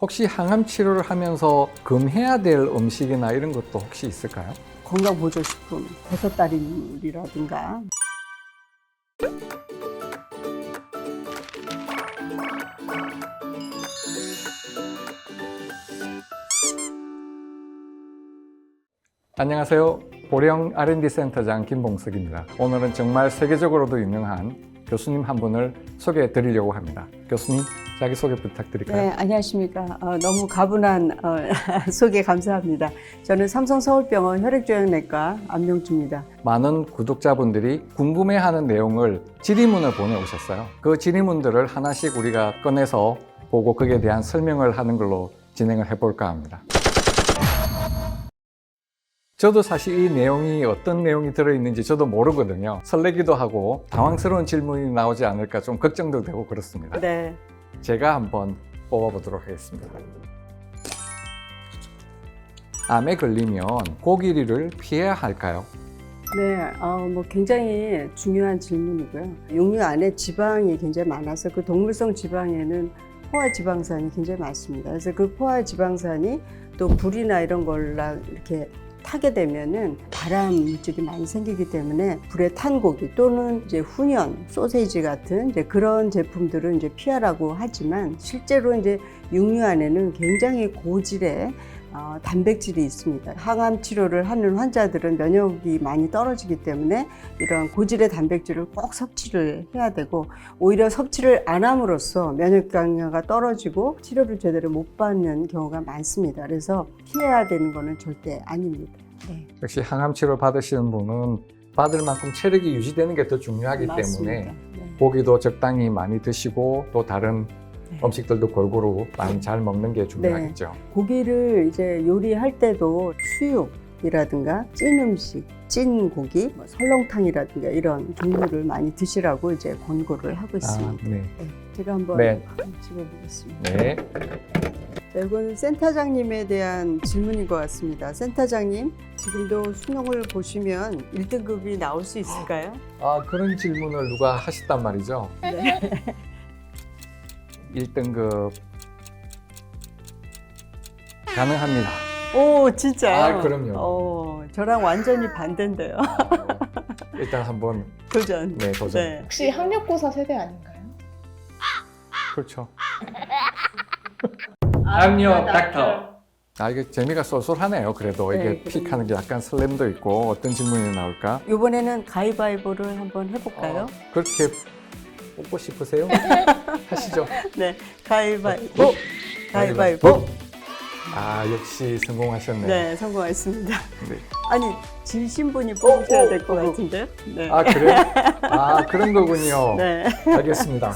혹시 항암 치료를 하면서 금해야 될 음식이나 이런 것도 혹시 있을까요? 건강보조식품, 버섯다리물이라든가. 안녕하세요. 보령 R&D 센터장 김봉석입니다. 오늘은 정말 세계적으로도 유명한 교수님 한 분을 소개해 드리려고 합니다. 교수님, 자기소개 부탁드릴까요? 네, 안녕하십니까. 너무 가분한 소개 감사합니다. 저는 삼성서울병원 혈액조형내과 안명주입니다. 많은 구독자분들이 궁금해하는 내용을 질의문을 보내오셨어요. 그 질의문들을 하나씩 우리가 꺼내서 보고 거기에 대한 설명을 하는 걸로 진행을 해볼까 합니다. 저도 사실 이 내용이 어떤 내용이 들어있는지 저도 모르거든요. 설레기도 하고 당황스러운 질문이 나오지 않을까 좀 걱정도 되고 그렇습니다. 네. 제가 한번 뽑아보도록 하겠습니다. 암에 걸리면 고기류를 피해야 할까요? 네, 굉장히 중요한 질문이고요. 육류 안에 지방이 굉장히 많아서 그 동물성 지방에는 포화지방산이 굉장히 많습니다. 그래서 그 포화지방산이 또 불이나 이런 걸로 이렇게 타게 되면은 발암 물질이 많이 생기기 때문에 불에 탄 고기 또는 이제 훈연, 소세지 같은 이제 그런 제품들은 이제 피하라고 하지만 실제로 이제 육류 안에는 굉장히 고질의 단백질이 있습니다. 항암 치료를 하는 환자들은 면역이 많이 떨어지기 때문에 이런 고질의 단백질을 꼭 섭취를 해야 되고 오히려 섭취를 안 함으로써 면역 강화가 떨어지고 치료를 제대로 못 받는 경우가 많습니다. 그래서 피해야 되는 것은 절대 아닙니다. 네. 역시 항암 치료 받으시는 분은 받을 만큼 체력이 유지되는 게 더 중요하기 맞습니다. 때문에 네. 고기도 적당히 많이 드시고 또 다른 네. 음식들도 골고루 많이 잘 먹는 게 중요하겠죠. 고기를 이제 요리할 때도 수육이라든가 찐 음식, 찐 고기, 설렁탕이라든가 이런 종류를 많이 드시라고 이제 권고를 하고 있습니다. 네. 네, 제가 한번 네. 찍어보겠습니다. 네. 자, 이거는 센터장님에 대한 질문인 것 같습니다. 센터장님, 지금도 수능을 보시면 1등급이 나올 수 있을까요? 그런 질문을 누가 하셨단 말이죠. 네. 1등급 가능합니다. 오, 진짜요? 그럼요. 저랑 완전히 반대인데요. 일단 한번 도전. 네, 도전. 네. 혹시 학력고사 세대 아닌가요? 그렇죠. 학력 닥터. 이게 재미가 쏠쏠하네요. 그래도 네, 이게 그럼요. 픽하는 게 약간 설렘도 있고 어떤 질문이 나올까? 이번에는 가위바위보를 한번 해볼까요? 그렇게 뽑고 싶으세요? 하시죠. 네, 가위바위보. 가위바위보. 역시 성공하셨네요. 네, 성공했습니다. 네. 아니, 지신 분이 뽑으셔야 될 것 같은데요? 네. 그래요? 그런 거군요. 네. 알겠습니다.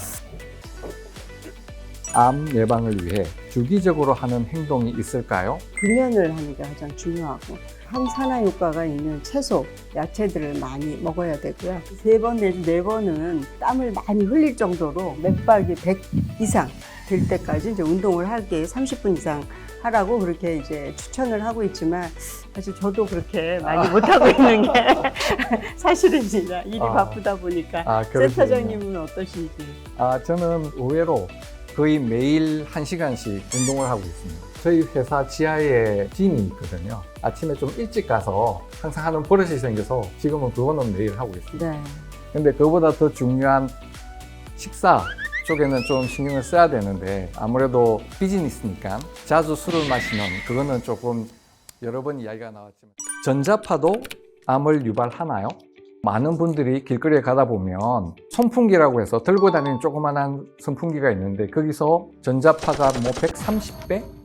암 예방을 위해 주기적으로 하는 행동이 있을까요? 금연을 하는 게 가장 중요하고 항산화 효과가 있는 채소, 야채들을 많이 먹어야 되고요. 3번 내지 4번은 땀을 많이 흘릴 정도로 맥박이 100 이상 될 때까지 이제 운동을 하게 30분 이상 하라고 그렇게 이제 추천을 하고 있지만 사실 저도 그렇게 많이 못하고 있는 게 사실입니다. 일이 바쁘다 보니까. 그러시군요. 센터장님은 어떠신지? 저는 의외로 거의 매일 1시간씩 운동을 하고 있습니다. 저희 회사 지하에 짐이 있거든요. 아침에 좀 일찍 가서 항상 하는 버릇이 생겨서 지금은 그거는 매일 하고 있습니다. 네. 근데 그보다 더 중요한 식사 쪽에는 좀 신경을 써야 되는데 아무래도 비즈니스니까 자주 술을 마시는 그거는 조금 여러 번 이야기가 나왔지만 전자파도 암을 유발하나요? 많은 분들이 길거리에 가다 보면 선풍기라고 해서 들고 다니는 조그만한 선풍기가 있는데 거기서 전자파가 130배?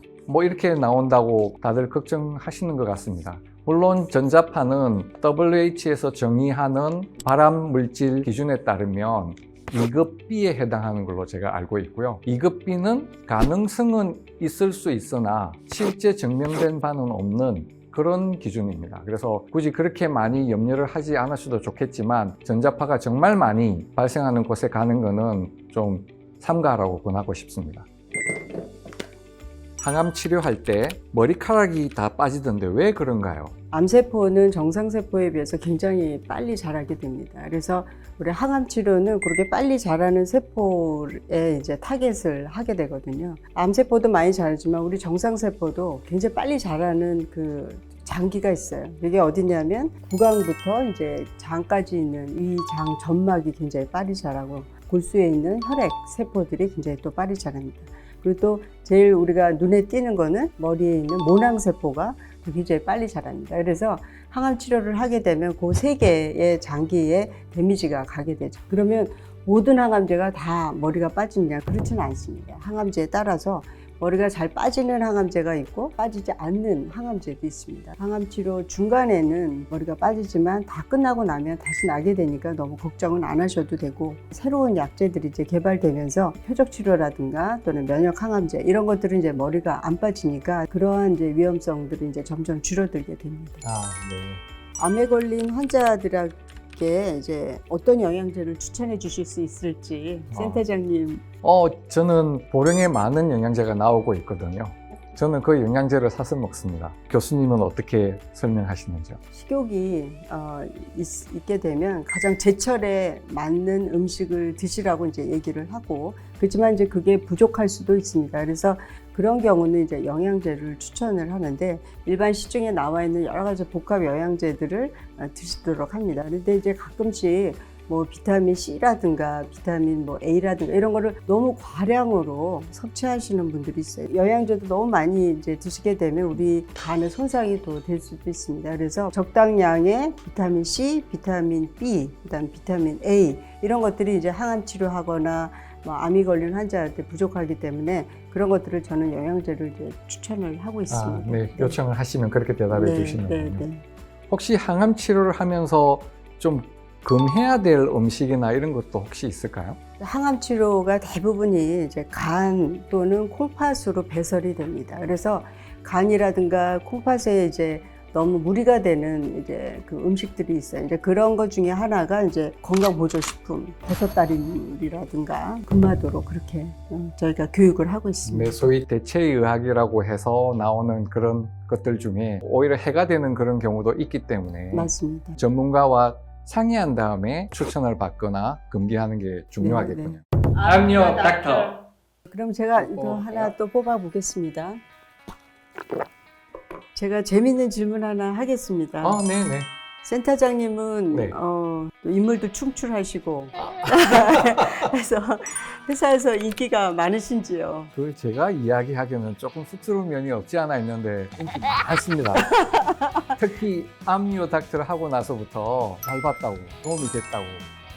이렇게 나온다고 다들 걱정하시는 것 같습니다. 물론 전자파는 WH에서 정의하는 발암 물질 기준에 따르면 2급 B에 해당하는 걸로 제가 알고 있고요. 2급 B는 가능성은 있을 수 있으나 실제 증명된 바는 없는 그런 기준입니다. 그래서 굳이 그렇게 많이 염려를 하지 않으셔도 좋겠지만 전자파가 정말 많이 발생하는 곳에 가는 거는 좀 삼가하라고 권하고 싶습니다. 항암 치료할 때 머리카락이 다 빠지던데 왜 그런가요? 암세포는 정상세포에 비해서 굉장히 빨리 자라게 됩니다. 그래서 우리 항암 치료는 그렇게 빨리 자라는 세포에 이제 타겟을 하게 되거든요. 암세포도 많이 자라지만 우리 정상세포도 굉장히 빨리 자라는 그 장기가 있어요. 이게 어디냐면 구강부터 이제 장까지 있는 이 장 점막이 굉장히 빨리 자라고 골수에 있는 혈액 세포들이 굉장히 또 빨리 자랍니다. 그리고 또 제일 우리가 눈에 띄는 거는 머리에 있는 모낭세포가 굉장히 빨리 자랍니다. 그래서 항암 치료를 하게 되면 그 세 개의 장기에 데미지가 가게 되죠. 그러면 모든 항암제가 다 머리가 빠지느냐? 그렇지는 않습니다. 항암제에 따라서 머리가 잘 빠지는 항암제가 있고 빠지지 않는 항암제도 있습니다. 항암 치료 중간에는 머리가 빠지지만 다 끝나고 나면 다시 나게 되니까 너무 걱정은 안 하셔도 되고, 새로운 약제들이 이제 개발되면서 표적 치료라든가 또는 면역 항암제 이런 것들은 이제 머리가 안 빠지니까 그러한 이제 위험성들이 이제 점점 줄어들게 됩니다. 아, 네. 암에 걸린 환자들에게 이제 어떤 영양제를 추천해 주실 수 있을지 센터장님. 저는 보령에 많은 영양제가 나오고 있거든요. 저는 그 영양제를 사서 먹습니다. 교수님은 어떻게 설명하시는지요? 식욕이 있게 되면 가장 제철에 맞는 음식을 드시라고 이제 얘기를 하고, 그렇지만 이제 그게 부족할 수도 있습니다. 그래서 그런 경우는 이제 영양제를 추천을 하는데, 일반 시중에 나와 있는 여러 가지 복합 영양제들을 드시도록 합니다. 그런데 이제 가끔씩 뭐 비타민 C라든가 비타민 뭐 A라든가 이런 거를 너무 과량으로 섭취하시는 분들이 있어요. 영양제도 너무 많이 이제 드시게 되면 우리 간에 손상이 또 될 수도 있습니다. 그래서 적당량의 비타민 C, 비타민 B, 그다음 비타민 A 이런 것들이 이제 항암 치료하거나 뭐 암이 걸린 환자한테 부족하기 때문에 그런 것들을 저는 영양제를 이제 추천을 하고 있습니다. 네. 요청을 하시면 그렇게 대답해 주시는군요. 네. 혹시 항암 치료를 하면서 좀 금해야 될 음식이나 이런 것도 혹시 있을까요? 항암 치료가 대부분이 이제 간 또는 콩팥으로 배설이 됩니다. 그래서 간이라든가 콩팥에 이제 너무 무리가 되는 이제 그 음식들이 있어요. 이제 그런 것 중에 하나가 이제 건강보조식품, 버섯다리물이라든가 금마도로 그렇게 저희가 교육을 하고 있습니다. 네, 소위 대체의학이라고 해서 나오는 그런 것들 중에 오히려 해가 되는 그런 경우도 있기 때문에 맞습니다. 전문가와 상의한 다음에 추천을 받거나 금기하는 게 중요하겠군요. 암요 닥터. 그럼 제가 또 하나 또 뽑아 보겠습니다. 제가 재밌는 질문 하나 하겠습니다. 네네. 센터장님은 네. 또 인물도 충출하시고 그래서 회사에서 인기가 많으신지요? 그 제가 이야기하기에는 조금 쑥스러운 면이 없지 않아 있는데 인기 많습니다. 특히 암요 닥터를 하고 나서부터 잘 봤다고, 도움이 됐다고,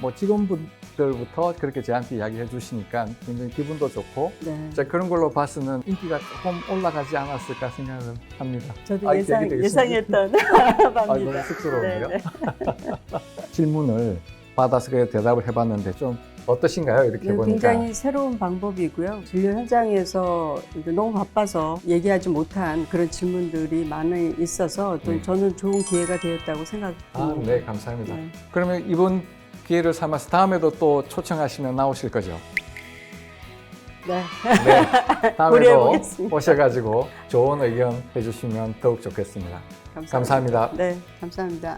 뭐 직원분들부터 그렇게 저한테 이야기해 주시니까 굉장히 기분도 좋고, 네. 자, 그런 걸로 봐서는 인기가 조금 올라가지 않았을까 생각을 합니다. 저도 얘기 되겠습니다. 예상했던 너무 바입니다. 쑥스러운데요. 네. 질문을 받아서 그렇게 대답을 해봤는데 좀 어떠신가요? 이렇게 보니까. 굉장히 새로운 방법이고요. 진료 현장에서 너무 바빠서 얘기하지 못한 그런 질문들이 많이 있어서 또 저는 좋은 기회가 되었다고 생각합니다. 네, 감사합니다. 네. 그러면 이번 기회를 삼아서 다음에도 또 초청하시면 나오실 거죠? 네. 네. 다음에도 고려해보겠습니다. 오셔가지고 좋은 의견 해주시면 더욱 좋겠습니다. 감사합니다. 네, 감사합니다.